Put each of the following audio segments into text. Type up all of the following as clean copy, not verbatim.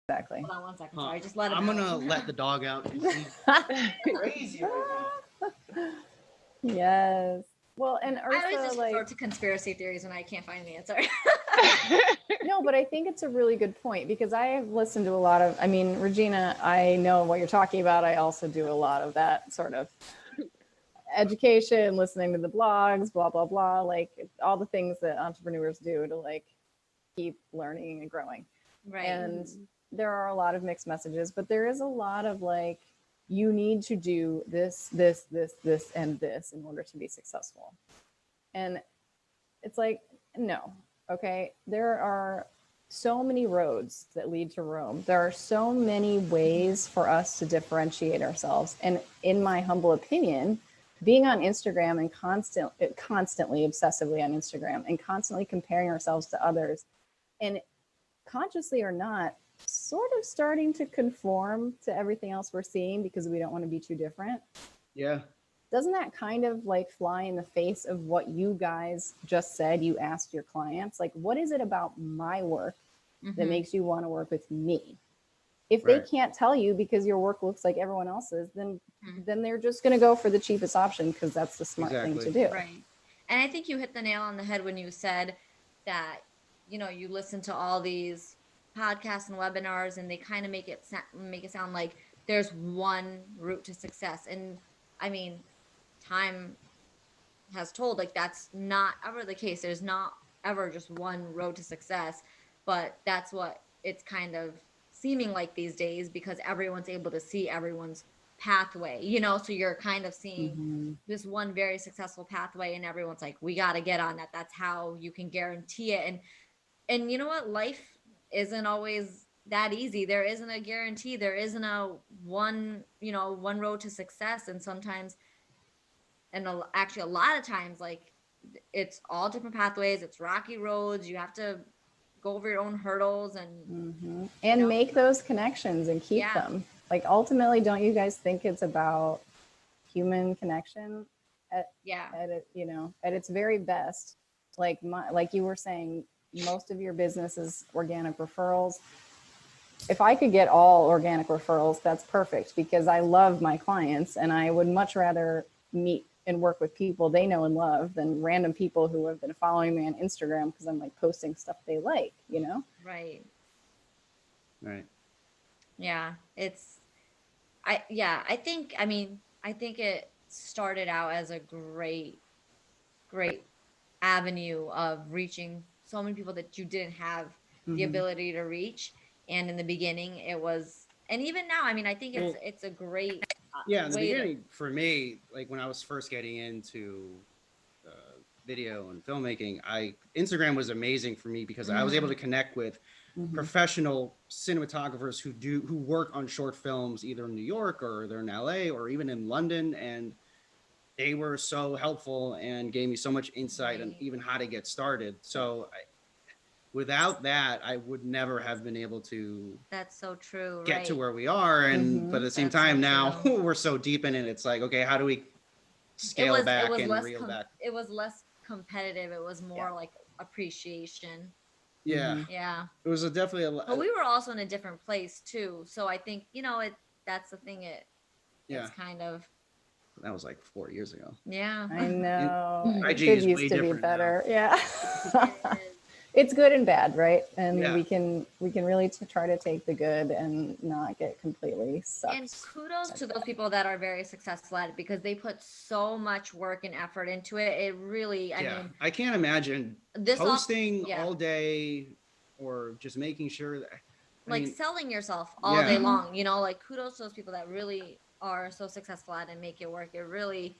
Exactly. Hold on one second. Sorry, just let him I'm know. gonna let the dog out. 'Cause he's crazy right now. Yes. Well, and I always Ursa, just like, resort to conspiracy theories when I can't find the answer. no, but I think it's a really good point because I have listened to a lot of, I mean, Regina, I know what you're talking about. I also do a lot of that sort of education, listening to the blogs, blah, blah, blah, like all the things that entrepreneurs do to like keep learning and growing. Right. And there are a lot of mixed messages, but there is a lot of like, you need to do this, and this in order to be successful. And it's like, no, okay. There are so many roads that lead to Rome. There are so many ways for us to differentiate ourselves. And in my humble opinion, being on Instagram and constantly obsessively on Instagram and constantly comparing ourselves to others, and consciously or not, sort of starting to conform to everything else we're seeing because we don't want to be too different. Yeah. Doesn't that kind of like fly in the face of what you guys just said? You asked your clients, like, what is it about my work that makes you want to work with me? If they can't tell you because your work looks like everyone else's, then they're just going to go for the cheapest option because that's the smart thing to do. Right. And I think you hit the nail on the head when you said that, you know, you listen to all these podcasts and webinars and they kind of make it sound like there's one route to success. And I mean, time has told like that's not ever the case. There's not ever just one road to success, but that's what it's kind of seeming like these days because everyone's able to see everyone's pathway, you know, so you're kind of seeing this one very successful pathway and everyone's like, we got to get on that. That's how you can guarantee it. And you know what? Life isn't always that easy. There isn't a guarantee. There isn't a one road to success. And sometimes, and actually a lot of times, like it's all different pathways. It's rocky roads. You have to go over your own hurdles and make those connections and keep them. Like ultimately, don't you guys think it's about human connection? At its very best, like you were saying, most of your business is organic referrals. If I could get all organic referrals, that's perfect because I love my clients and I would much rather meet and work with people they know and love than random people who have been following me on Instagram because I'm like posting stuff they like, you know? Right. Yeah. I think it started out as a great avenue of reaching so many people that you didn't have the ability to reach. And in the beginning it was, and even now, I mean, I think it's a great in the beginning for me, like when I was first getting into video and filmmaking, Instagram was amazing for me because I was able to connect with professional cinematographers who work on short films either in New York or they're in LA or even in London, and they were so helpful and gave me so much insight on even how to get started. So without that, I would never have been able to That's so true. Get to where we are. And but at the same time, now we're so deep in it. It's like, okay, how do we scale back and reel back? It was less competitive. It was more like appreciation. Yeah. It was definitely a lot. But we were also in a different place too. So I think, you know, that's the thing. It's kind of. That was like 4 years ago. Yeah. I know. IG it used to be better. Now. Yeah. It's good and bad, right? And we can really try to take the good and not get completely sucked. And kudos to those people that are very successful at it because they put so much work and effort into it. It really, I mean, I can't imagine posting all day or just making sure that selling yourself all day long, you know, like kudos to those people that really are so successful at it and make it work. It really,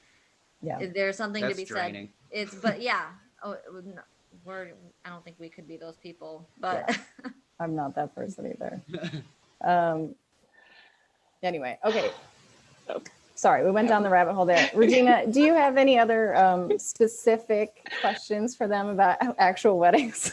there's something to be draining. Said. I don't think we could be those people, but I'm not that person either. Anyway, okay. Sorry, we went down the rabbit hole there. Regina, do you have any other specific questions for them about actual weddings?